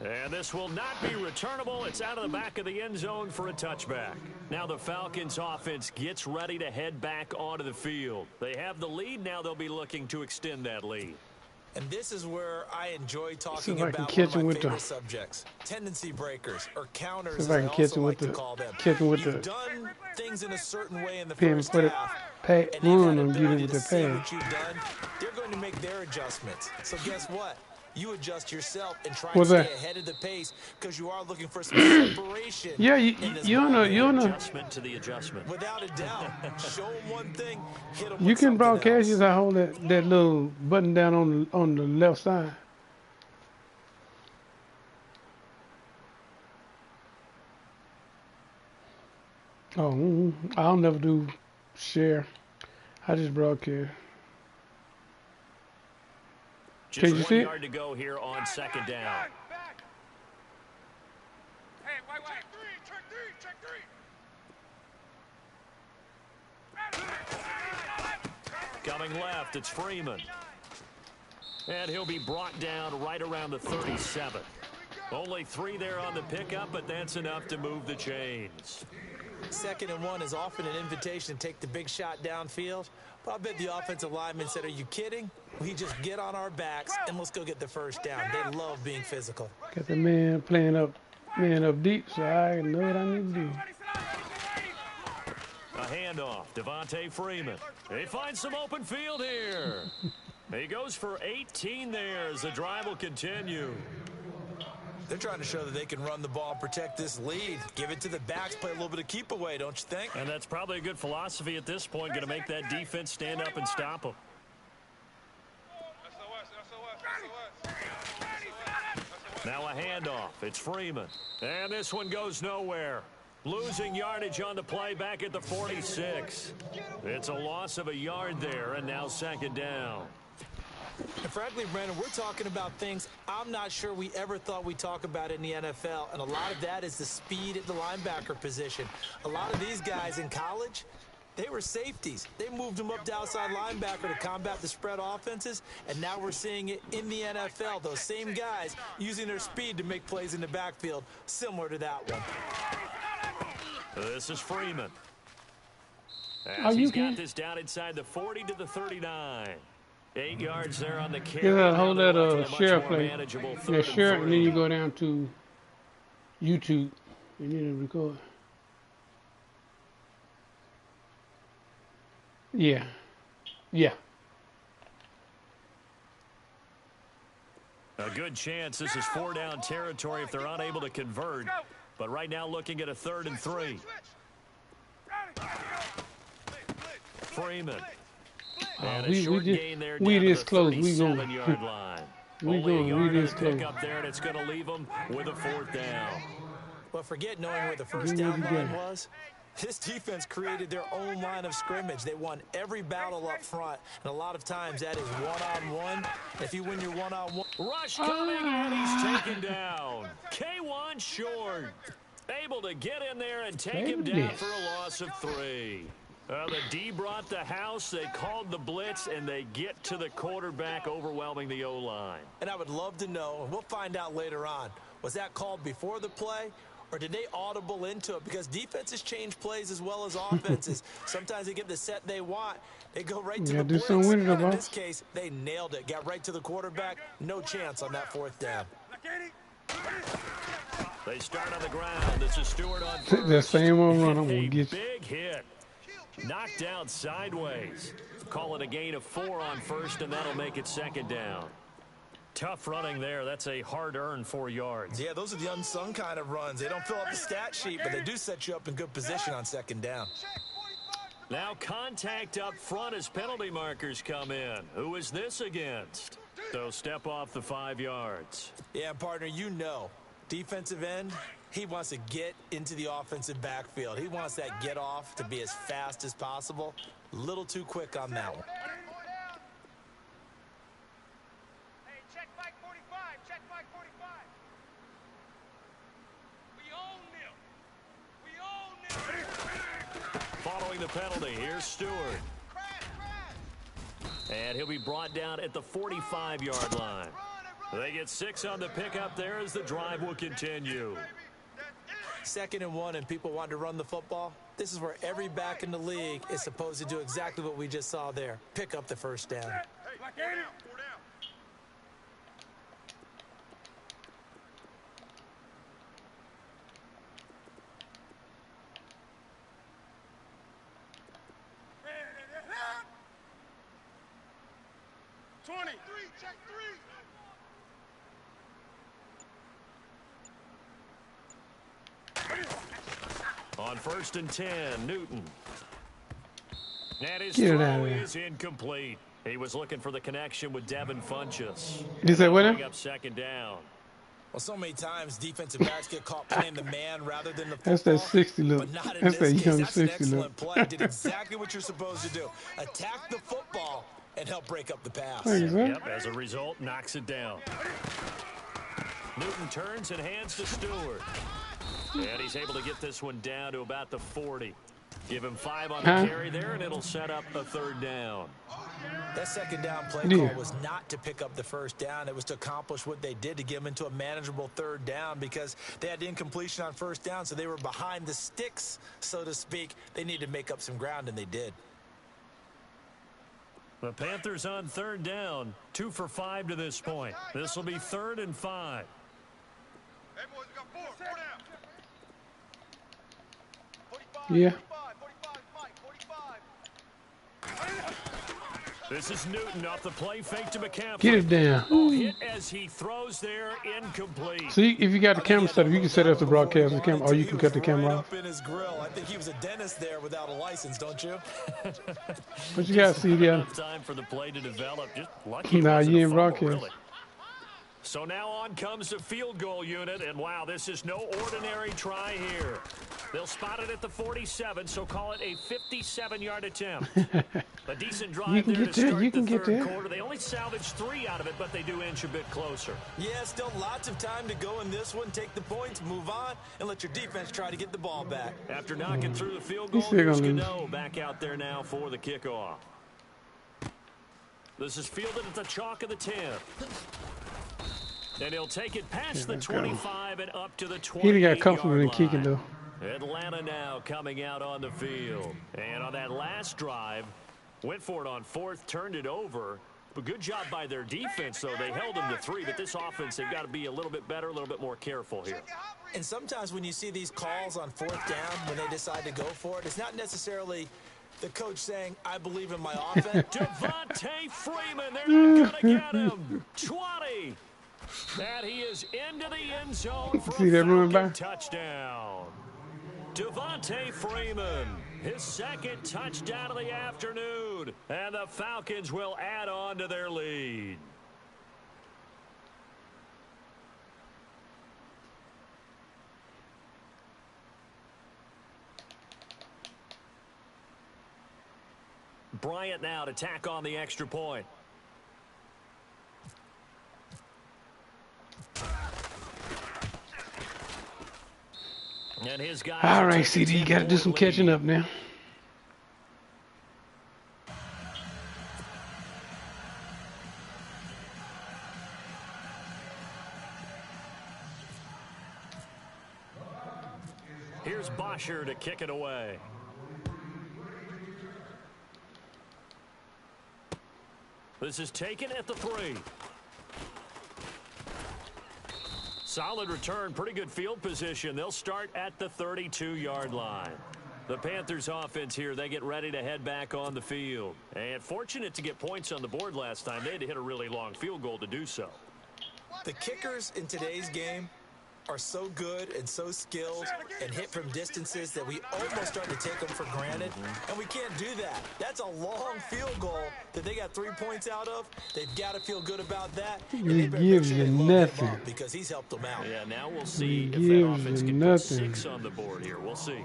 And this will not be returnable. It's out of the back of the end zone for a touchback. Now the Falcons offense gets ready to head back onto the field. They have the lead. Now they'll be looking to extend that lead. And this is where I enjoy talking about one of my favorite subjects, tendency breakers, or counters, as I also like to call them. You've done things in a certain way in the first half, and they've had an ability to see what you've done. They're going to make their adjustments. So guess what? You adjust yourself and try to stay ahead of the pace because you are looking for some separation. Yeah, you're on adjustment to the adjustment. Without a doubt. Show them one thing, hit them you with can broadcast else. as I hold that little button down on the left side. Oh, I'll never do share. I just broadcast. Just 1 yard to go here on second down. Hey, wait. Check three. Coming left, it's Freeman. And he'll be brought down right around the 37. Only 3 there on the pickup, but that's enough to move the chains. 2nd and 1 is often an invitation to take the big shot downfield. But I bet the offensive lineman said, are you kidding? We just get on our backs and let's go get the first down. They love being physical. Got the man up deep, so I know what I need to do. A handoff, Devontae Freeman. They find some open field here. He goes for 18 there as the drive will continue. They're trying to show that they can run the ball and protect this lead. Give it to the backs, play a little bit of keep away, don't you think? And that's probably a good philosophy at this point, going to make that defense stand up and stop them. Now a handoff. It's Freeman. And this one goes nowhere. Losing yardage on the play back at the 46. It's a loss of a yard there, and now 2nd down. And frankly, Brandon, we're talking about things I'm not sure we ever thought we'd talk about in the NFL, and a lot of that is the speed at the linebacker position. A lot of these guys in college, they were safeties. They moved them up to outside linebacker to combat the spread offenses, and now we're seeing it in the NFL. Those same guys using their speed to make plays in the backfield, similar to that one. This is Freeman. As he's got this down inside the 40 to the 39. 8 yards there on the carry. Yeah, hold that share play. Yeah, share it, and then you go down to YouTube. You need to record. Yeah. A good chance this is 4-down territory if they're unable to convert. But right now looking at a 3rd and 3. Freeman. And a short gain there down to the 37-yard line. Only a yard on the pickup there, and it's going to leave them with a 4th down. Well, forget knowing where the first down line was. This defense created their own line of scrimmage. They won every battle up front, and a lot of times that is one-on-one. If you win your one-on-one. Rush coming, and he's taken down. K1 short. Able to get in there and take him down for a loss of 3. The D brought the house. They called the blitz, and they get to the quarterback, overwhelming the O-line. And I would love to know, and we'll find out later on, was that called before the play, or did they audible into it? Because defenses change plays as well as offenses. Sometimes they get the set they want. They go right to the blitz. And in this case, they nailed it. Got right to the quarterback. No chance on that 4th down. They start on the ground. This is Stewart on first. The same one run. I'm gonna get big hit. Knocked down sideways. Call it a gain of 4 on first, and that'll make it 2nd down. Tough running there. That's a hard-earned 4 yards. Yeah, those are the unsung kind of runs. They don't fill up the stat sheet, but they do set you up in good position on 2nd down. Now contact up front as penalty markers come in. Who is this against? So step off the 5 yards. Yeah, partner, you know. Defensive end, he wants to get into the offensive backfield. He wants that get off to be as fast as possible. A little too quick on that one. Hey, check back 45. Check back 45. We own them. Following the penalty, here's Stewart. And he'll be brought down at the 45-yard line. They get 6 on the pickup there as the drive will continue. 2nd and 1 and people want to run the football. This is where every back in the league is supposed to do exactly what we just saw there. Pick up the first down. Check 3. On 1st and 10, Newton. And his Get it throw out of there. is incomplete. He was looking for the connection with Devin Funchess. Is that winner? Bring up 2nd down. Well, so many times defensive backs get caught playing the man rather than the football. That's that 60 look. But not in That's that this case. young That's an 60 look. excellent play. Did exactly what you're supposed to do. Attack the football and help break up the pass. Thanks, man. Yep, as a result, knocks it down. Newton turns and hands to Stewart. And he's able to get this one down to about the 40. Give him 5 on the carry there, and it'll set up a 3rd down. That 2nd down play call was not to pick up the 1st down. It was to accomplish what they did to get them into a manageable 3rd down because they had incompletion on 1st down, so they were behind the sticks, so to speak. They needed to make up some ground, and they did. The Panthers on 3rd down, 2 for 5 to this point. This will be 3rd and 5. Hey, boys, we got 4 down. 45, Yeah. 45, Mike, 45. This is Newton off the play fake to McCaffrey. Get it down. Oh, hit as he throws there, incomplete. See, if you got the camera set up, you can set up the broadcast camera, or you can cut the camera off. Up in his grill. I think he was a dentist there without a license, don't you? But you got to see there. Enough time for the play to develop. Just lucky. Nah, it wasn't you a ain't fumble, broadcast. really. So now on comes the field goal unit, and wow, this is no ordinary try here. They'll spot it at the 47, so call it a 57-yard attempt. A decent drive You can there get to there, start you can the get third there. quarter. They only salvaged 3 out of it, but they do inch a bit closer. Yeah, still lots of time to go in this one. Take the points, move on, and let your defense try to get the ball back. After knocking through the field He's goal, still here's gonna lose. Gano back out there now for the kickoff. This is fielded at the chalk of the 10. And he'll take it past the let's go. 25 and up to the 20. He done got comfortable in kicking, though. Atlanta now coming out on the field. And on that last drive, went for it on 4th, turned it over. But good job by their defense, though. They held them to 3, but this offense, they've got to be a little bit better, a little bit more careful here. And sometimes when you see these calls on 4th down, when they decide to go for it, it's not necessarily the coach saying, I believe in my offense. Devontae Freeman, they're not going to get him. 20. And he is into the end zone for See a that running Falcon back? touchdown. Devontae Freeman, his 2nd touchdown of the afternoon. And the Falcons will add on to their lead. Bryant now to tack on the extra point. And his guys All right, CD, you got to do some catching up now. Here's Bosher to kick it away. This is taken at the 3. Solid return, pretty good field position. They'll start at the 32-yard line. The Panthers offense here, they get ready to head back on the field. And fortunate to get points on the board last time. They had to hit a really long field goal to do so. The kickers in today's game are so good and so skilled and hit from distances that we almost start to take them for granted, and we can't do that. That's a long field goal that they got 3 points out of. They've got to feel good about that. And He they better make gives sure you they load him nothing. up because he's helped them out. Yeah, now we'll see if Gives that offense you can put nothing. 6 on the board here. We'll see.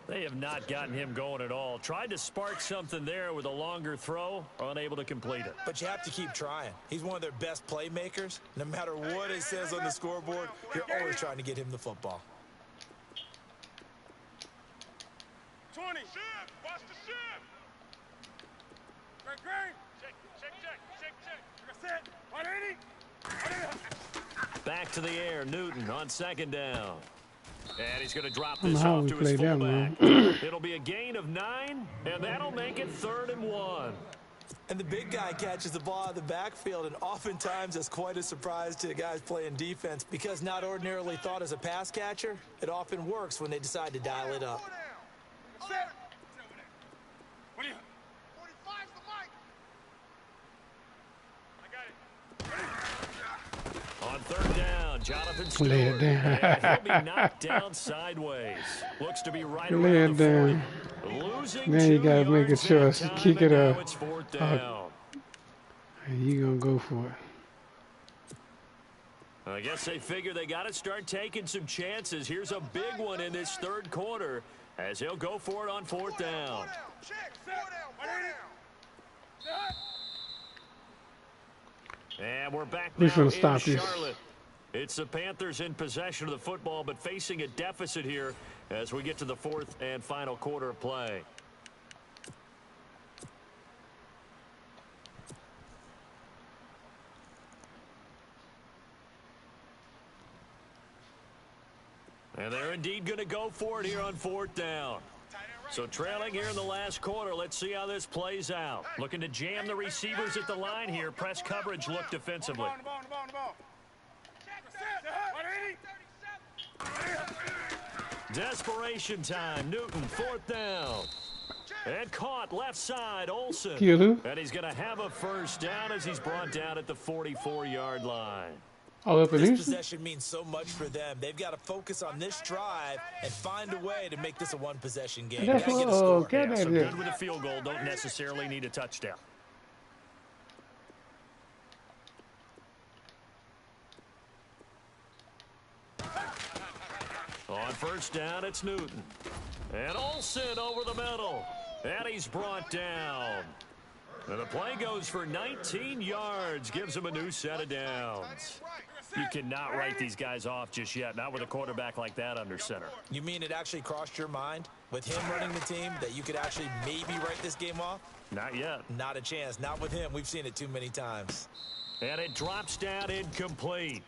They have not gotten him going at all. Tried to spark something there with a longer throw, unable to complete it. But you have to keep trying. He's one of their best playmakers. No matter what it says on the scoreboard, you're always trying to get him the football. 20. Shift. Watch the shift. Great. Check. Like I said, 180. Back to the air, Newton on second down. And he's going to drop this how off we to his play that fullback. It'll be a gain of 9, and that'll make it 3rd and 1. And the big guy catches the ball out of the backfield, and oftentimes that's quite a surprise to the guys playing defense because not ordinarily thought as a pass catcher, it often works when they decide to dial it up. Set. What are you? 45's the mic. I got it. On 3rd down, Jonathan Stewart. Lay it down. And he'll be knocked down sideways. Looks to be right Lay around it the 40. down. Losing Now you 2 gotta make a yards choice. that time, Kick it and now up. it's 4th down. And you gonna go for it. I guess they figure they got to start taking some chances. Here's a big one in this 3rd quarter as he'll go for it on 4th down. Check. 4 down. 4 down. And we're back We're now gonna in stop this. Charlotte. It's the Panthers in possession of the football, but facing a deficit here as we get to the 4th and final quarter of play. And they're indeed going to go for it here on 4th down. So trailing here in the last quarter, let's see how this plays out. Looking to jam the receivers at the line here. Press coverage look defensively. The ball. Check that. Desperation time. Newton, 4th down. And caught left side, Olsen. Kill who? And he's going to have a 1st down as he's brought down at the 44-yard line. All up in This Houston? possession means so much for them. They've got to focus on this drive and find a way to make this a one-possession game. That's Gotta what, get a score. okay, Yeah, so that is. good with a field goal. Don't necessarily need a touchdown. On 1st down, it's Newton. And Olsen over the middle. And he's brought down. And the play goes for 19 yards. Gives him a new set of downs. You cannot write these guys off just yet. Not with a quarterback like that under center. You mean it actually crossed your mind with him running the team that you could actually maybe write this game off? Not yet. Not a chance. Not with him. We've seen it too many times. And it drops down incomplete.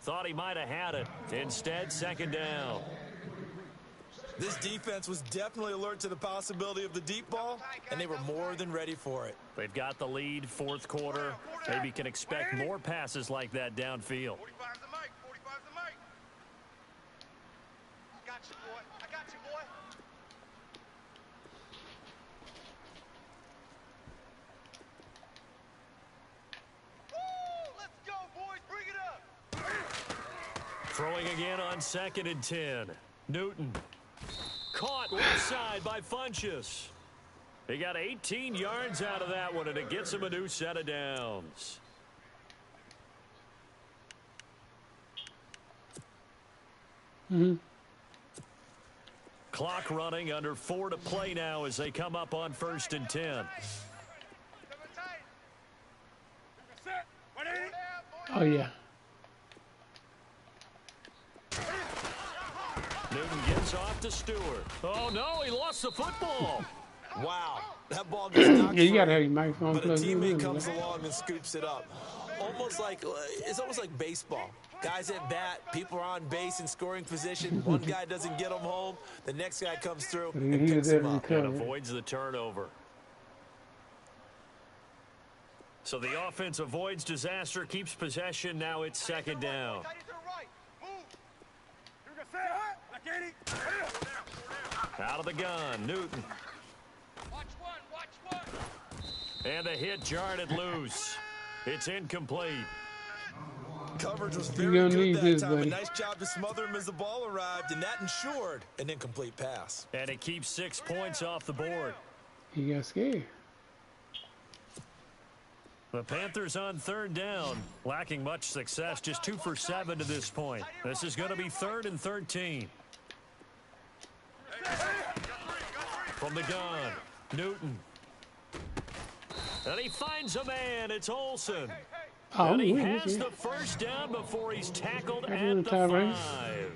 Thought he might have had it. Instead, 2nd down. This defense was definitely alert to the possibility of the deep ball, and they were more than ready for it. They've got the lead, 4th quarter. Maybe can expect more passes like that downfield. 45's the mic. 45's the mic. I got you, boy. I got you, boy. Woo! Let's go, boys. Bring it up. Throwing again on 2nd and 10. Newton. Caught left side by Funchess. He got 18 yards out of that one, and it gets him a new set of downs. Clock running, under 4 to play now as they come up on 1st and 10. Oh, yeah. Newton gets off to Stewart. Oh, no, he lost the football. Wow, that ball gets knocked Yeah, you free, gotta have your microphone but a plugged in. teammate comes along and scoops it up. It's almost like baseball. Guys at bat, people are on base in scoring position. One guy doesn't get them home. The next guy comes through and He picks was there him to up. And recover. avoids the turnover. So the offense avoids disaster, keeps possession. Now it's 2nd down. Tight to the right. Move. Out of the gun, Newton. Watch one. And the hit jarred it loose. It's incomplete. Coverage was You're very gonna good need that this, time. buddy. A nice job to smother him as the ball arrived, and that ensured an incomplete pass. And it keeps 6 points off the board. He got scared. The Panthers on 3rd down, lacking much success, just 2 for 7 to this point. This is going to be 3rd and 13. From the gun, Newton. And he finds a man, it's Olsen. Oh, And he wait, has yeah. the 1st down before he's tackled That's at in the the tie break. 5.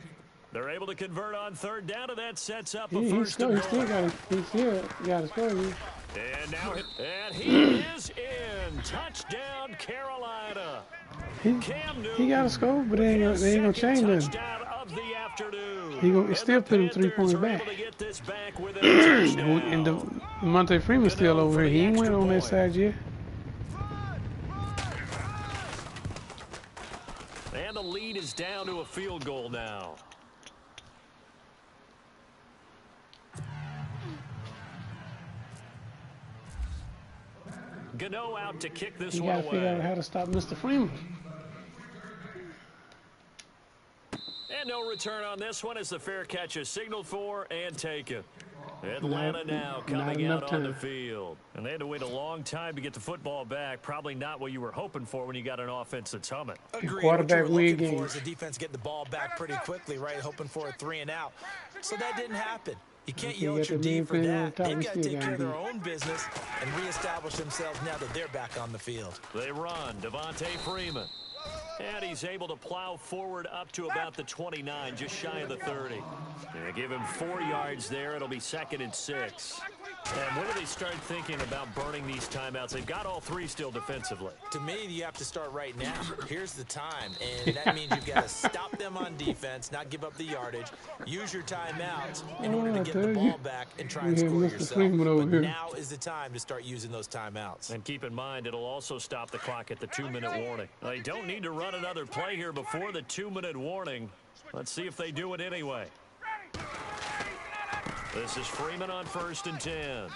They're able to convert on 3rd down, and that sets up a He 1st still and got to score. And now, and he is in. Touchdown, Carolina. He got a score, but they ain't gonna change nothing. He still put him 3 points back. And the Monte Freeman's still over here. He ain't went on that side yet. And the lead is down to a field goal now. Gano out to kick this one away. You gotta figure out how to stop Mr. Freeman. And no return on this one as the fair catch is signaled for and taken. Atlanta now coming out on the field. And they had to wait a long time to get the football back. Probably not what you were hoping for when you got an offense that's humming. Agreed. Quarterback win game. The defense get the ball back pretty quickly, right? Hoping for a 3 and out. So that didn't happen. You can't yell at your D for that. They've got to take care of their own business and reestablish themselves now that they're back on the field. They run. Devontae Freeman. And he's able to plow forward up to about the 29, just shy of the 30. And give him 4 yards there. It'll be 2nd and 6. And when do they start thinking about burning these timeouts? They've got all 3 still defensively. To me, you have to start right now. Here's the time, and that means you've got to stop them on defense, not give up the yardage, use your timeouts in order to get the ball back and try and score yourself. But now is the time to start using those timeouts. And keep in mind, it'll also stop the clock at the 2-minute warning. They don't need to run another play here before the 2-minute warning. Let's see if they do it anyway. This is Freeman on 1st and 10.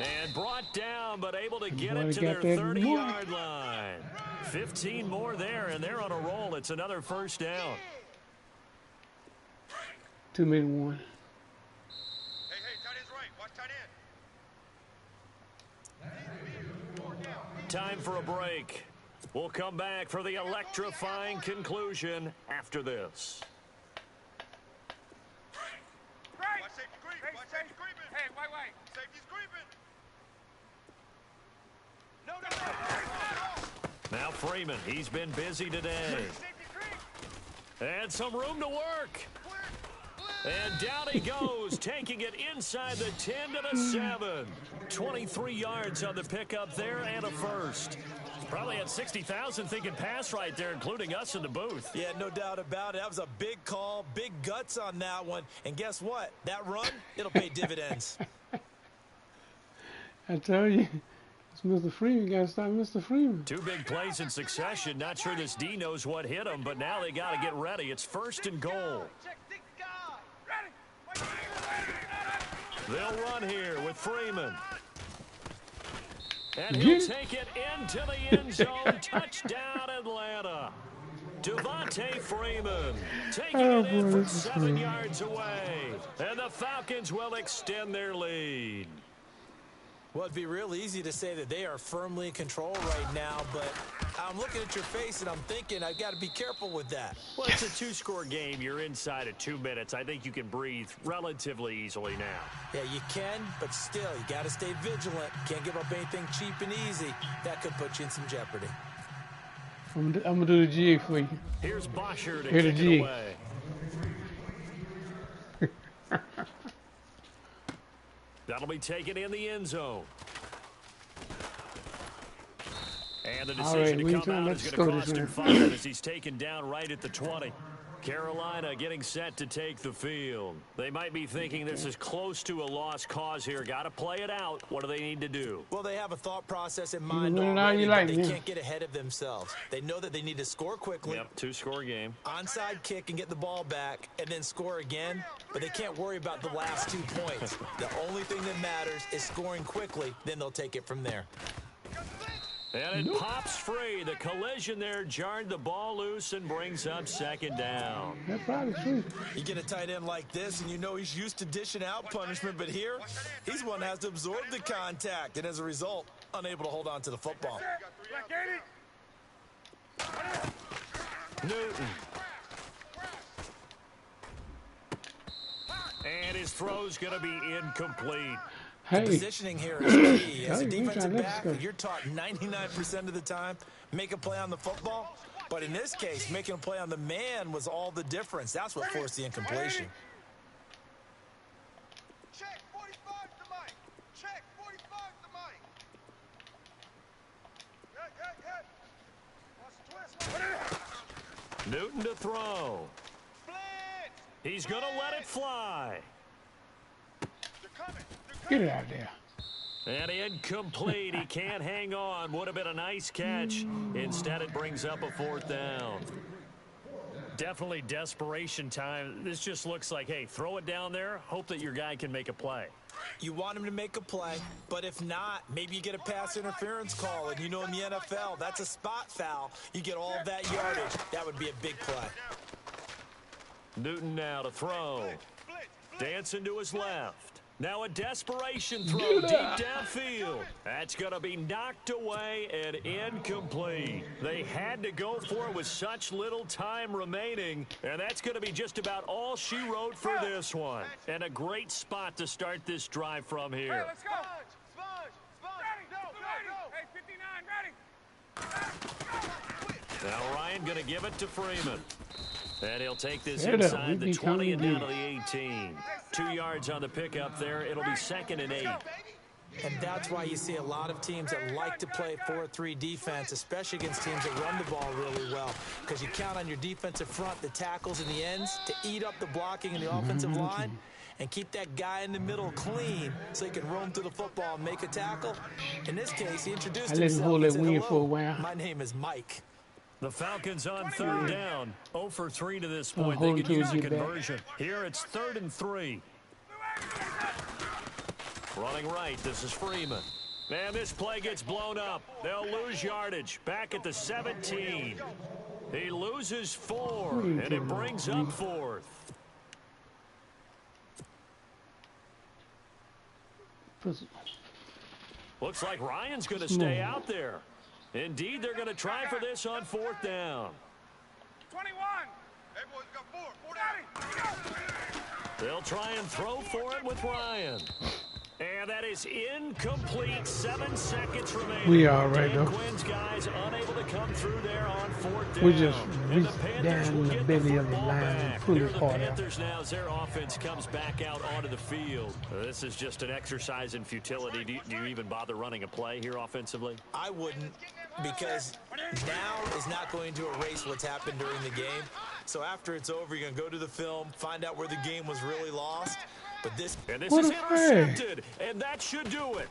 And brought down, but able to get it to their 30-yard line. 15 more there, and they're on a roll. It's another 1st down. 2-minute warning. Hey, tight end's right. Watch tight end. Time for a break. We'll come back for the electrifying conclusion after this. Watch safety creep. Watch safety creeping. Hey, wait. Safety's creeping. No. Now Freeman, he's been busy today. And some room to work. And down he goes, taking it inside the 10 to the 7. 23 yards on the pickup there and a 1st. Probably had 60,000 thinking pass right there, including us in the booth. Yeah, no doubt about it. That was a big call, big guts on that one. And guess what? That run, it'll pay dividends. I tell you, it's Mr. Freeman. You got to stop Mr. Freeman. 2 big plays in succession. Not sure this D knows what hit him, but now they got to get ready. It's 1st and goal. They'll run here with Freeman. And he'll take it into the end zone. Touchdown, Atlanta. Devontae Freeman taking it in from 7 yards away. And the Falcons will extend their lead. Well, it'd be real easy to say that they are firmly in control right now, but I'm looking at your face and I'm thinking I've got to be careful with that. Well, it's a 2-score game. You're inside of 2 minutes. I think you can breathe relatively easily now. Yeah, you can, but still, you got to stay vigilant. Can't give up anything cheap and easy. That could put you in some jeopardy. I'm going to do the jig for you. Here's Bosher to kick it away. That'll be taken in the end zone. And the decision to come out is going to cost him 5 as he's taken down right at the 20. Carolina getting set to take the field. They might be thinking this is close to a lost cause here. Got to play it out. What do they need to do? Well, they have a thought process in mind already, but they can't get ahead of themselves. They know that they need to score quickly. Yep, 2-score game. Onside kick and get the ball back and then score again, but they can't worry about the last 2 points. The only thing that matters is scoring quickly, then they'll take it from there. And it pops free. The collision there jarred the ball loose and brings up 2nd down. That's probably true. You get a tight end like this, and you know he's used to dishing out punishment, but here, he's one that has to absorb the contact, and as a result, unable to hold on to the football. Newton. And his throw's going to be incomplete. The positioning here is key. As a defensive back, you're taught 99% of the time, make a play on the football. But in this case, making a play on the man was all the difference. That's what forced the incompletion. Check 45 to Mike. Check 45 to Mike. Good. Watch Newton to throw. He's going to let it fly. Get it out of there. And incomplete. He can't hang on. Would have been a nice catch. Instead, it brings up a 4th down. Definitely desperation time. This just looks like, hey, throw it down there. Hope that your guy can make a play. You want him to make a play, but if not, maybe you get a pass interference call. And you know in the NFL, that's a spot foul. You get all of that yardage. That would be a big play. Newton now to throw. Dancing to his left. Now a desperation throw deep downfield. That's going to be knocked away and incomplete. They had to go for it with such little time remaining, and that's going to be just about all she wrote for this one. And a great spot to start this drive from here. Hey, let's go. Ready. Go. Hey, 59, ready. Now Ryan going to give it to Freeman. And he'll take this inside the 20 and down to the 18. 2 yards on the pickup there. It'll be 2nd and 8. And that's why you see a lot of teams that like to play 4-3 defense, especially against teams that run the ball really well. Because you count on your defensive front, the tackles and the ends, to eat up the blocking in the offensive line and keep that guy in the middle clean so he can roam through the football and make a tackle. In this case, he introduced himself and said, "Hello, my name is Mike." The Falcons on 3rd down. 0 for 3 to this point. They could use a conversion. Here it's 3rd and 3. Running right, this is Freeman. And this play gets blown up. They'll lose yardage. Back at the 17. He loses 4, and it brings up 4th. Looks like Ryan's going to stay out there. Indeed, they're going to try for this on 4th down. 21. Hey, boys, got 4. 40. They'll try and throw for it with Ryan. And that is incomplete. 7 seconds remaining. We are right, though. Quinn's guys unable to come through there on 4th down. We just reached down in the belly of the line and pulled it hard out. The Panthers now, as their offense comes back out onto the field. This is just an exercise in futility. Do you even bother running a play here offensively? I wouldn't, because now is not going to erase what's happened during the game. So after it's over, you're going to go to the film, find out where the game was really lost. But this is intercepted, and that should do it.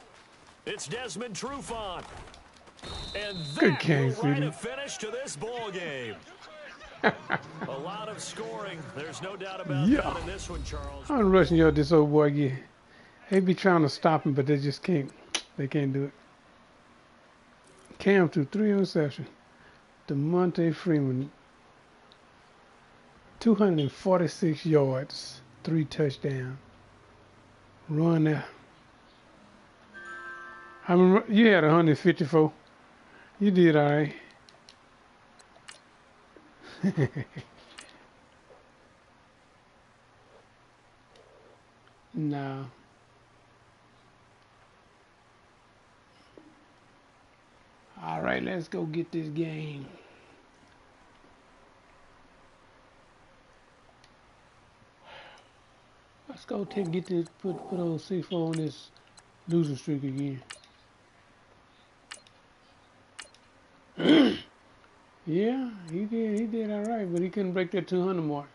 It's Desmond Trufant. And that will write a finish to this ball game. A lot of scoring. There's no doubt about that in this one, Charles. I'm rushing you, this old boy again. They be trying to stop him, but they just can't. They can't do it. Cam threw 3 interceptions. DeMonte Freeman, 246 yards, 3 touchdowns. Run there. I remember you had 154. You did all right. No. All right, let's go get this game. Let's go get this, put on C4 on this losing streak again. Yeah, he did all right, but he couldn't break that 200 mark.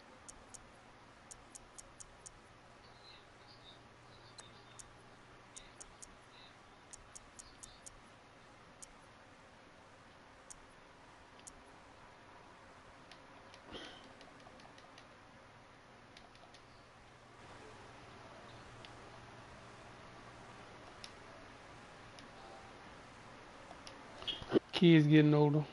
Kids getting older.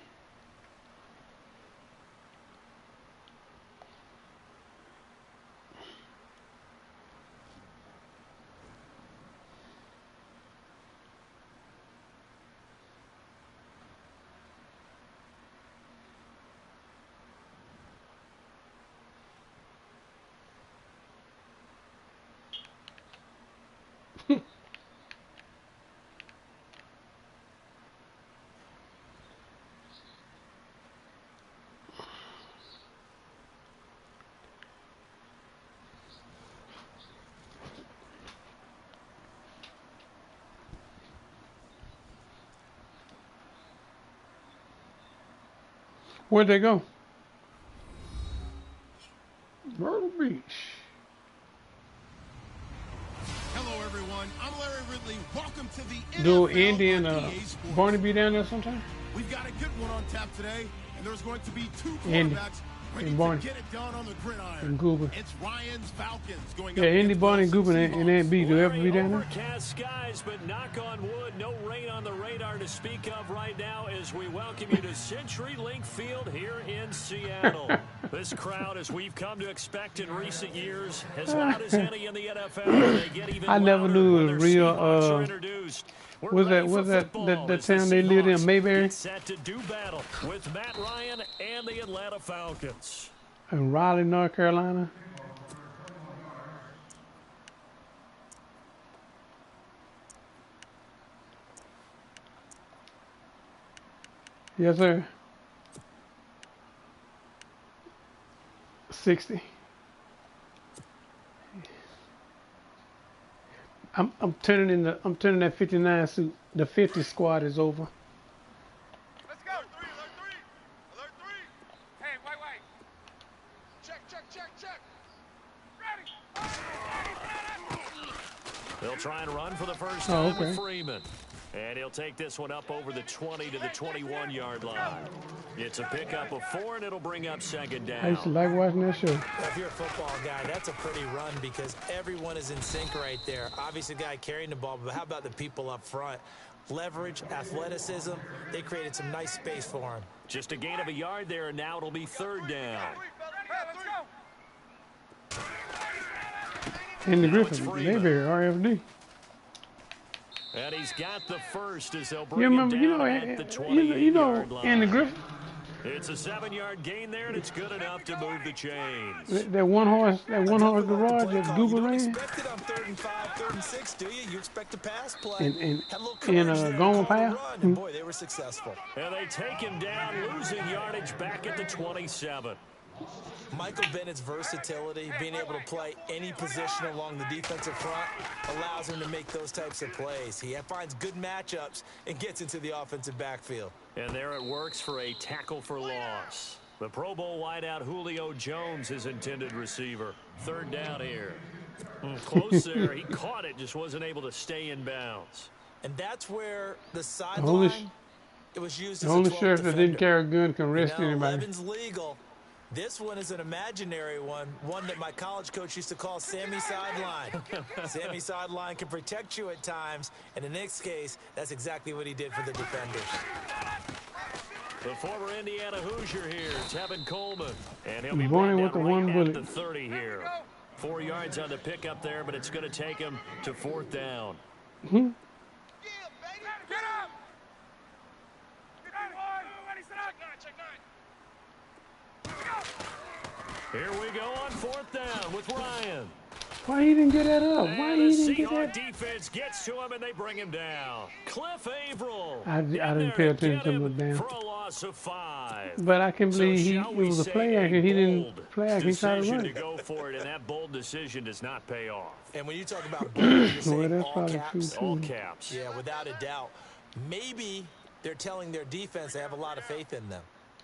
Where'd they go? Myrtle Beach. Hello, everyone. I'm Larry Ridley. Welcome to the Do NFL Andy and on EA Sports. Barney be down there sometime? We've got a good one on tap today, and there's going to be two Andy quarterbacks ready and to Barney get it done on the gridiron. and Goober. It's Ryan's Falcons going Yeah, up Andy, against Barney, Wilson's Goober, and Aunt B. Do ever be down there? Overcast skies, but knock on wood, no rain on the radar to speak of right now as we welcome you to CenturyLink Field here in Seattle. This crowd, as we've come to expect in recent years, as loud as any in the NFL. They get even I never louder knew when it was their real. Seahawks are introduced. Was that town they lived in, Mayberry? Get set to do battle with Matt Ryan and the Atlanta Falcons. In Raleigh, North Carolina. Yes, sir. 60. I'm turning that 59 suit. The 50 squad is over. Let's go. Alert 3, alert 3. Alert 3. Hey, wait. Check. Ready. They'll try and run for the first time with Freeman. And he'll take this one up over the 20 to the 21-yard line. It's a pickup of 4, and it'll bring up second down. I used to like watching that show. If you're a football guy, that's a pretty run because everyone is in sync right there. Obviously, the guy carrying the ball, but how about the people up front? Leverage, athleticism, they created some nice space for him. Just a gain of a yard there, and now it'll be third down. Let's go. Andy Griffin, Mayberry, RFD. And he's got the first as they'll bring You remember, him down at the 28-yard line. Andy Griffin? It's a 7-yard gain there, and it's good enough to move the chains. That one horse garage that Goober You don't ran? expect it on 3rd and 5, 3rd and 6, do you? You expect a pass play. In Had a little courage there, Goma called a Pass? run, and boy, they were successful. And they take him down, losing yardage back at the 27. Michael Bennett's versatility, being able to play any position along the defensive front, allows him to make those types of plays. He finds good matchups and gets into the offensive backfield. And there it works for a tackle for loss. The Pro Bowl wideout Julio Jones, his intended receiver. Third down here. Close there. He caught it, just wasn't able to stay in bounds. And that's where the sideline, it was used as a 12 only sheriff that didn't carry a gun can arrest anybody. 11's legal. This one is an imaginary one that my college coach used to call Sammy Sideline. Sammy Sideline can protect you at times, and in this case, that's exactly what he did for the defenders. The former Indiana Hoosier here, Tevin Coleman. And he'll be Born with the one at bullet. the 30 here. 4 yards on the pickup there, but it's going to take him to 4th down. Yeah, baby. Get up. Get up. Ready, set up. Check 9. Here we go on 4th down with Ryan. Why he didn't get that up? Why And he the didn't get Seahawk that? defense gets to him, and they bring him down. Cliff Averill. I in didn't there pay to attention get to him him down. for a loss of 5. But I can't believe So shall it we was a say play action. He bold didn't play action. He tried to decision run to it. go for it, and that bold decision does not pay off. And when you talk about bold, you're Well, saying that's all probably caps. true, All too. caps. Yeah, without a doubt. Maybe they're telling their defense they have a lot of faith in them.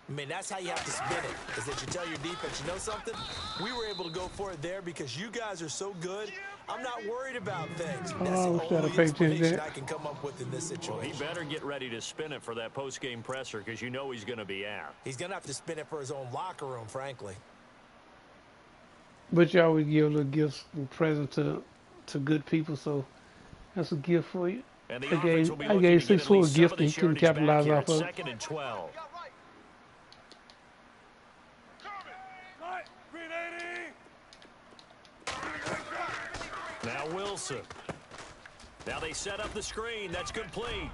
I mean, that's how you have to spin it, is that you tell your defense, you know something? We were able to go for it there because you guys are so good. I'm not worried about things. That's Oh, the gotta only pay attention to explanation that. I can come up with in this Well, he situation. better get ready to spin it for that post-game presser because you know he's going to be out. He's going to have to spin it for his own locker room, frankly. But you always give little gifts and presents to good people, so that's a gift for you. And the I offense gave will be I looking gave to get 6 at for a least some gift of and this he couldn't yardage back capitalize here off at of it. 2nd and 12. Now Wilson. Now they set up the screen. That's complete.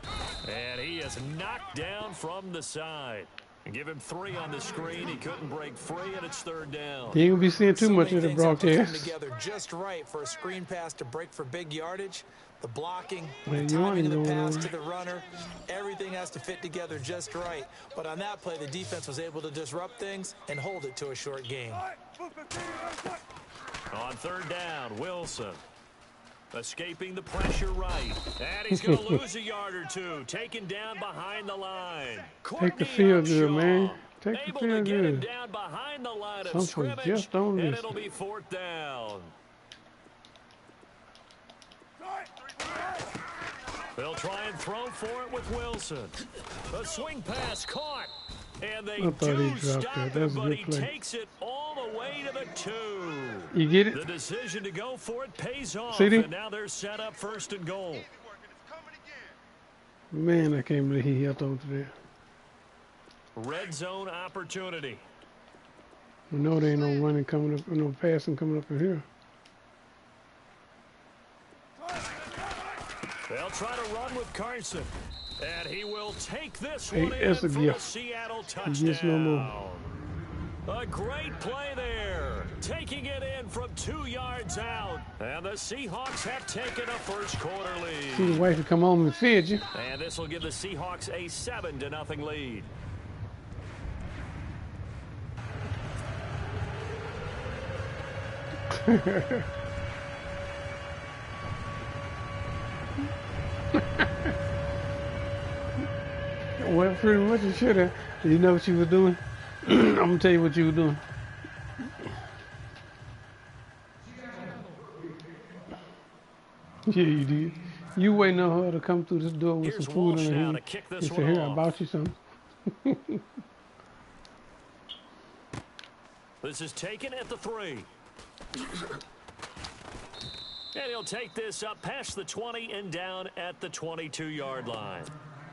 And he is knocked down from the side. And give him 3 on the screen. He couldn't break free, and it's 3rd down. You ain't gonna be seeing too So much many of the things have to come broadcast. together just right for a screen pass to break for big yardage. The blocking, Yeah, the you timing of ain't the going pass on. to the runner, everything has to fit together just right. But on that play, the defense was able to disrupt things and hold it to a short game. On 3rd down, Wilson. Escaping the pressure right. And he's going to lose a yard or two. Taken down behind the line. Take the field good, man. Take the Able to field get him good. down behind the line of Something scrimmage, just on and this. it'll be 4th down. They'll try and throw for it with Wilson. A swing pass caught. And they do stop it, but he takes it all the way to the 2. You get it? The decision to go for it pays off, CD? and now they're set up 1st and goal. Man, I can't believe he held on to that. Red zone opportunity. We know there ain't no running coming up, no passing coming up in here. They'll try to run with Carson. And he will take this one in That's a for gift. a Seattle He gets no more. touchdown. A great play there. Taking it in from 2 yards out. And the Seahawks have taken a first-quarter lead. See the wife will come home and feed you. And this will give the Seahawks a 7-0 lead. Well, pretty much you should have. You know what you were doing? I'm going to tell you what you were doing. Yeah, you did. You waiting on her to come through this door with Here's some food in her Walsh now hand. to kick this And say, one here, I off. bought you something. This is taken at the 3. And he'll take this up past the 20 and down at the 22-yard line.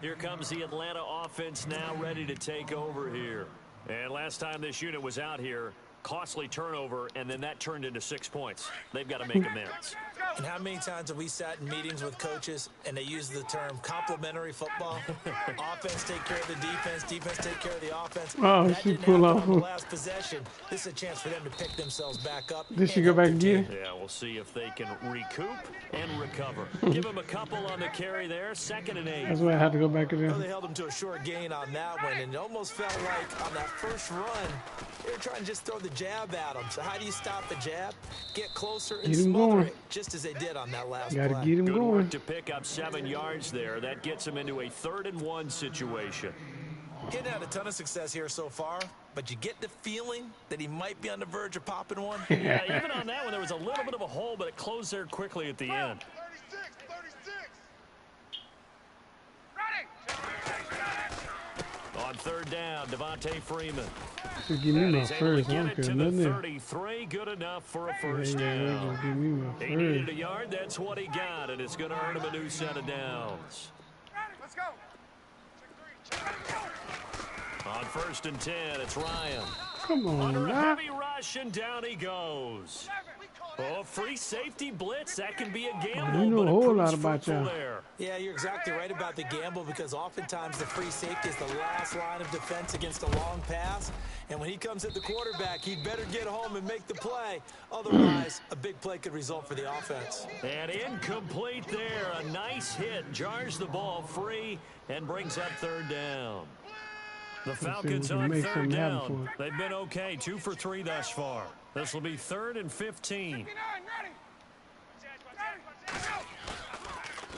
Here comes the Atlanta offense now ready to take over here. And last time this unit was out here, costly turnover, and then that turned into 6 points. They've got to make amends. And how many times have we sat in meetings with coaches and they use the term complementary football? Offense take care of the defense, defense take care of the offense. Oh, that she didn't pull happen off. on the last possession. This is a chance for them to pick themselves back up. Did she go back and get it? Yeah, we'll see if they can recoup and recover. Give them a couple on the carry there, 2nd and 8. That's why I had to go back in Well, there. they held them to a short gain on that one, and it almost felt like on that first run, they were trying to just throw the jab at them. So how do you stop the jab? Get closer and Get him smother going. it, just as they did on that last Got to play. get him Good going. work to pick up 7 yards there. That gets him into a 3rd and 1 situation. Getting had a ton of success here so far, but you get the feeling that he might be on the verge of popping one. Yeah, even on that one, there was a little bit of a hole, but it closed there quickly at the end. 36. On 3rd down, Devontae Freeman. Should give me And my he's able to first. I get don't it care to the nothing else. 33. Good enough for a Yeah, first yeah, down. just give me my He needed first. a yard. That's what he got, and it's going to earn him a new set of downs. Let's go. On 1st and 10, it's Ryan. Come Under on, a now. heavy rush, and down he goes. Oh, free safety blitz. That can be a gamble, You know but a it whole proves lot about fruitful y'all. there. Yeah, you're exactly right about the gamble because oftentimes the free safety is the last line of defense against a long pass. And when he comes at the quarterback, he'd better get home and make the play. Otherwise, a big play could result for the offense. And incomplete there. A nice hit. Jars the ball free and brings up 3rd down. The Falcons we can on make 3rd something happen down. for us. They've been okay. 2 for 3 thus far. This will be 3rd and 15.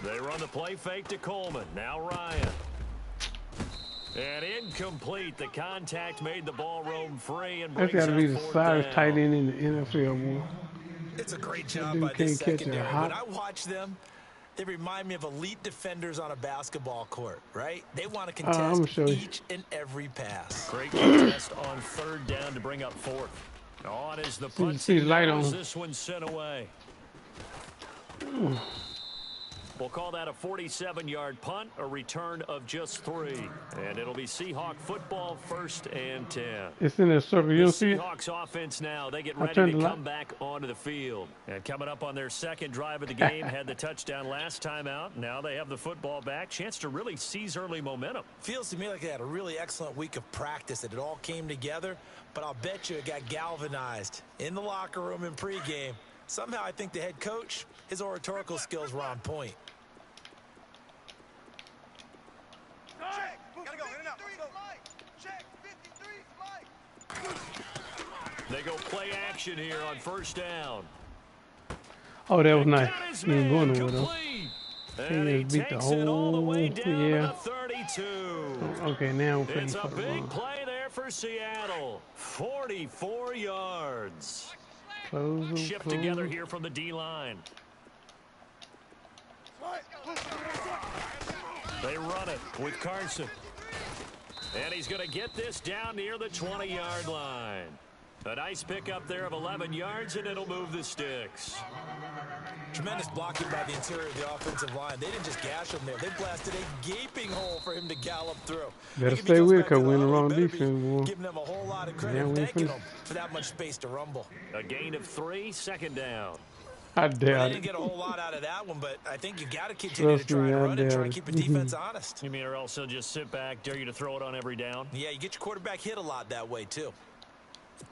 They run the play fake to Coleman. Now Ryan. And incomplete. The contact made the ball roam free and That's brings got to up be the 4th size down. tight end in the NFL, boy. It's a great job dude by this can't catch a secondary. hot- When I watch them, they remind me of elite defenders on a basketball court, right? They want to I'ma contest show you. each and every pass. Great contest on 3rd down to bring up 4th. On is the punt. see the light on. This one sent away. We'll call that a 47-yard punt, a return of just 3. And it'll be Seahawk football, 1st and 10. It's in that circle. You The don't see it? Seahawks offense now, they get I ready turned to the come back onto the field. And coming up on their 2nd drive of the game, had the touchdown last time out. Now they have the football back. Chance to really seize early momentum. Feels to me like they had a really excellent week of practice, that it all came together, but I'll bet you it got galvanized in the locker room in pregame. Somehow I think the head coach, his oratorical skills were on point. Gotta go, in and out. Check, 53, They go play action here on 1st down. Oh, that was And nice. that is He ain't going nowhere, though. complete. And he just beat the takes it all the way whole- down yeah. to the 32. Okay, now I'm playing It's a for the big ball. play there for Seattle. 44 yards. Shift Close. together here from the D-line. They run it with Carson. And he's going to get this down near the 20-yard line. A nice pickup there of 11 yards, and it'll move the sticks. Tremendous blocking by the interior of the offensive line. They didn't just gash him there. They blasted a gaping hole for him to gallop through. Better stay with it, because we're in the wrong defense, boy. Giving them a whole lot of credit, thanking them for that much space to rumble. A gain of 3, second down. I Well, doubt they it. didn't get a whole lot out of that one, but I think you got to continue to try and run it, try and keep the defense honest. You mean, or else he'll just sit back, dare you to throw it on every down? Yeah, you get your quarterback hit a lot that way, too.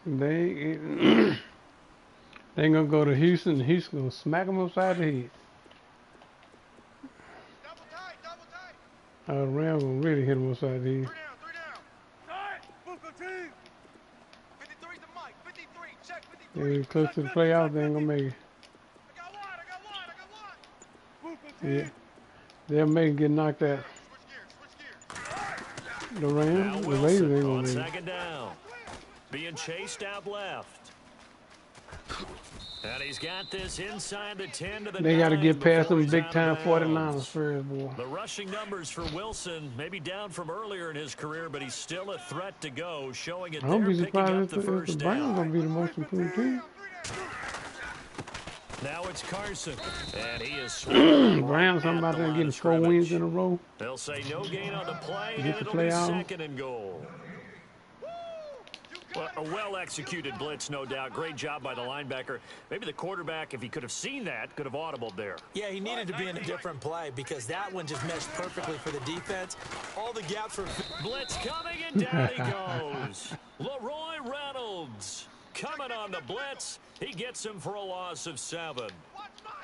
They ain't gonna go to Houston. Houston gonna smack them upside the head. Double tight. Rams gonna really hit them upside the head. 3 down. Tight. Buco team. 53 to Mike. 53. Check 53. They're close to the playoffs. They ain't gonna make it. I got one. Buco team. Yeah, they'll make it get knocked out. Switch gears. The Now Rams, the Raiders Wilson ain't on gonna make it. second down. Being chased out left. And he's got this inside the 10 to the 9. They got to get past before them he's big out time of bounds. 49ers first, boy. The rushing numbers for Wilson may be down from earlier in his career, but he's still a threat to go, showing it I don't there, be picking up surprised the if the first Browns down. gonna be the most improved team. Now it's Carson, and he is swinging Browns, right I'm at about the to line getting of 4 wins scrimmage. in a row. They'll say no gain on the play, Get and the it'll play be out. second and goal. Well, a well-executed blitz, no doubt. Great job by the linebacker. Maybe the quarterback, if he could have seen that, could have audibled there. Yeah, he needed to be in a different play because that one just meshed perfectly for the defense. All the gaps were... Blitz coming, and down he goes. Leroy Reynolds coming on the blitz. He gets him for a loss of 7.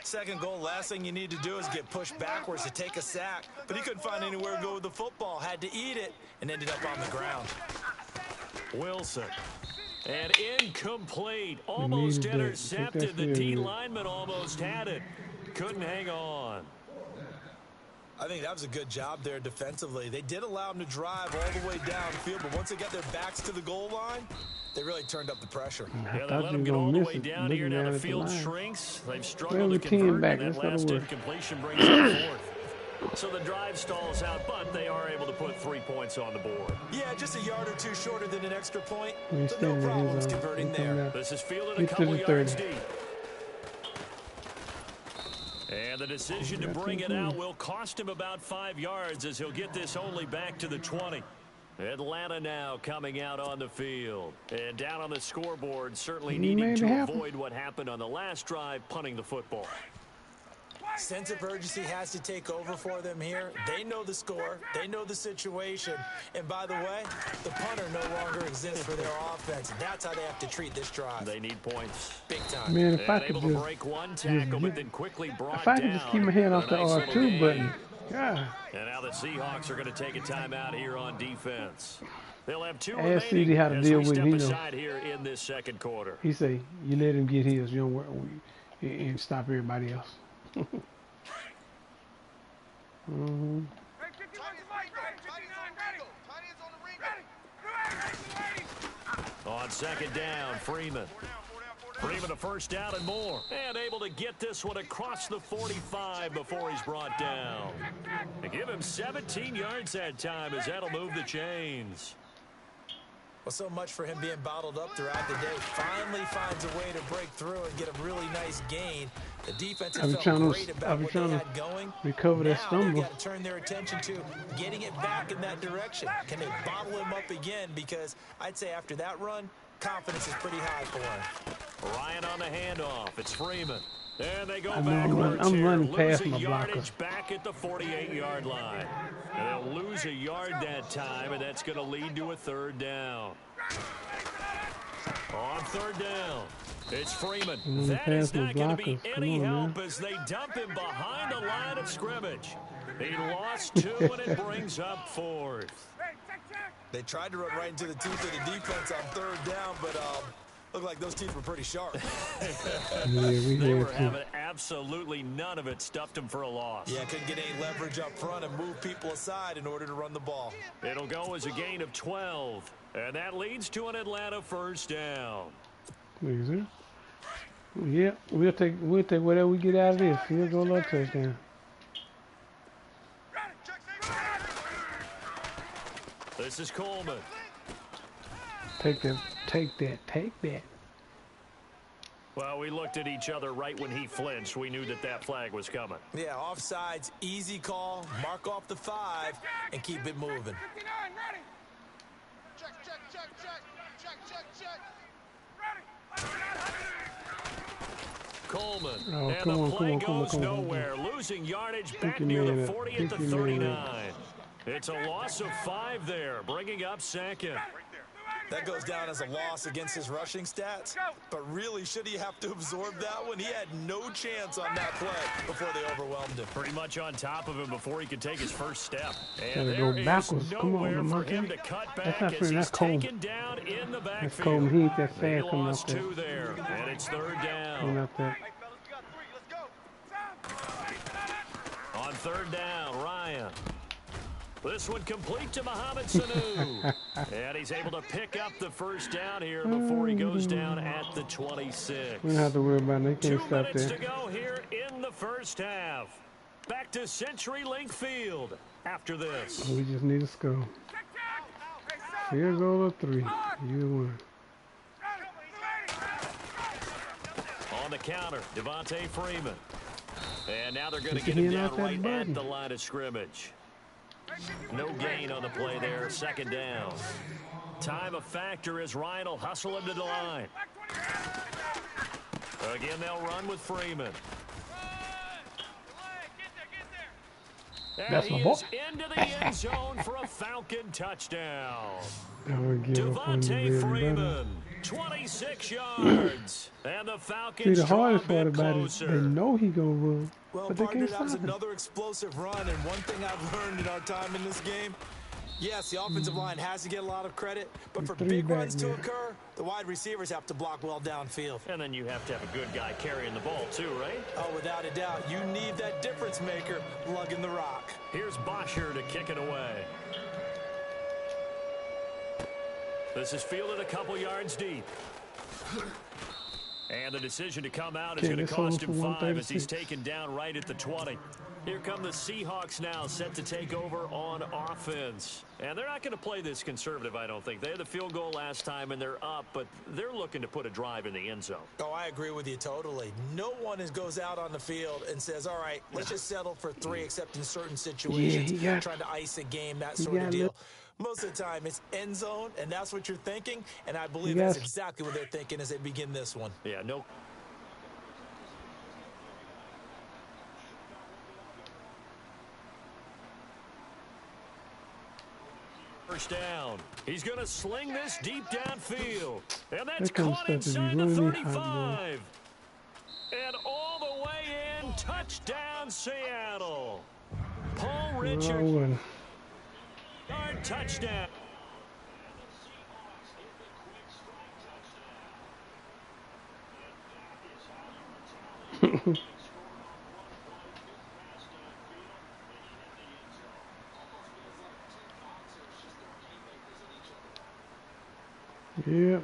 Second goal, last thing you need to do is get pushed backwards to take a sack. But he couldn't find anywhere to go with the football. Had to eat it and ended up on the ground. Wilson. And incomplete. Almost needed that. intercepted. The Take that D field. lineman almost had it. Couldn't hang on. I think that was a good job there defensively. They did allow him to drive all the way downfield, but once they got their backs to the goal line, they really turned up the pressure. Yeah, they thought let you him were get all gonna the miss way it, down here. looking Now down the at the field line. shrinks. They've Well, struggled we to 10 convert, back. and That's that gotta last work. incompletion brings up fourth. So the drive stalls out, but they are able to put 3 points on the board. Yeah, just a yard or two shorter than an extra point. He's So no standing there, problems he's converting coming there. out. This is fielded a Get to couple the yards 30. deep. And the decision to bring it out will cost him about 5 yards as he'll get this only back to the 20. Atlanta now coming out on the field. And down on the scoreboard, certainly needing made it to happen. avoid what happened on the last drive, punting the football. Sense of urgency has to take over for them here. They know the score. They know the situation. And by the way, the punter no longer exists for their offense. That's how they have to treat this drive. They need points. Big time. Man, if I And could able to just, break one tackle, but then quickly brought if I could down. just keep my hand off the A nice little R2 gain. button. God, And now the Seahawks are going to take a timeout here on defense. They'll have 2 Ask remaining CD how to as deal we with step it, he know. aside here in this second quarter. he say, you let him get his, you don't worry, and stop everybody else. Mm-hmm. Hey, 51 to Mike. 59 ready. Tight ends on the ring. Ready. On second down, Freeman. Freeman a first down and more. And able to get this one across the 45 before he's brought down. They give him 17 yards that time as that'll move the chains. Well, so much for him being bottled up throughout the day. Finally finds a way to break through and get a really nice gain. The defense I've been felt trying to- great I've about been what they trying to had going. recover that Now stumble. they've got to turn their attention to getting it back in that direction. Can they bottle him up again? Because I'd say after that run, confidence is pretty high for him. Ryan on the handoff. It's Freeman. And they go I know I'm backwards here, running past losing my blocker. yardage back at the 48-yard line. And they'll lose a yard that time, and that's going to lead to a third down. On third down, it's Freeman. That is past my not going to be blockers. any Come on, help man. as they dump him behind the line of scrimmage. He lost 2, and it brings up 4th. They tried to run right into the teeth of the defense on third down, but looked like those teeth were pretty sharp. Yeah, we They were had to. having absolutely none of it. Stuffed him for a loss. Yeah, couldn't get any leverage up front and move people aside in order to run the ball. It'll go as a gain of 12. And that leads to an Atlanta first down. Easy. Yeah, we'll take whatever we get out of this. We'll go a little touchdown. This is Coleman. Take that, take that, take that. Well, we looked at each other right when he flinched. We knew that that flag was coming. Yeah, offsides, easy call. Mark off the 5 and keep it moving. 59, ready. Check, check, check, check. Check, check, check. Ready. Coleman. Oh, and come the on, play come on, goes come on, nowhere. Losing yardage back your near man the up. 40 at Pick the your man 39. up. It's a loss of 5 there, bringing up second. That goes down as a loss against his rushing stats. But really, should he have to absorb that one? He had no chance on that play before they overwhelmed him. Pretty much on top of him before he could take his first step. Gotta And go there is backwards. Come on, nowhere for monkey. him to cut That's back not as fair. he's That's Coleman. taken down in the backfield. That's Coleman. He ain't that He fast coming lost out there. 2 there, and it's third Coming down. out there. Hey, fellas, we got 3. Let's go. On third down, Ryan. This one complete to Mohamed Sanu. And he's able to pick up the first down here before he goes down at the 26. We don't have to worry about it. They 2 can't stop minutes to there. go here in the first half. Back to CenturyLink Field after this. We just need a score. Field goal or 3. Either one. On the counter, Devontae Freeman. And now they're going to Just get him hitting down out that right button. at the line of scrimmage. No gain on the play there, second down. Time a factor as Ryan will hustle him to the line. Again, they'll run with Freeman. And That's he my boy. is into the end zone for a Falcon touchdown. I would give up on the Devontae bread and Freeman, 26 yards. And the butter. See, Falcons the draw a hardest part bit about it is closer. they know he gonna run, Well, but they partner, can't that was stop him. another explosive run, and one thing I've learned in our time in this game, yes, the offensive line has to get a lot of credit, but for 3 big back runs to now. occur, the wide receivers have to block well downfield. And then you have to have a good guy carrying the ball too, right? Oh, without a doubt, you need that difference maker lugging the rock. Here's Bosher to kick it away. This is fielded a couple yards deep. And the decision to come out is Okay, going to let's hold cost him him for 5 as he's 136. taken down right at the 20. Here come the Seahawks now, set to take over on offense. And they're not going to play this conservative, I don't think. They had the field goal last time, and they're up, but they're looking to put a drive in the end zone. Oh, I agree with you totally. No one goes out on the field and says, all right, let's just settle for 3, except in certain situations, he got- trying to ice a game, that he sort of got deal. Most of the time, it's end zone, and that's what you're thinking, and I believe Yes. that's exactly what they're thinking as they begin this one. Yeah, no. First down. He's going to sling this deep downfield. And that's That kind of caught stuff is inside the really hot, 35. And all the way in, touchdown Seattle. Paul Oh, Richards, well. yard touchdown. Yep.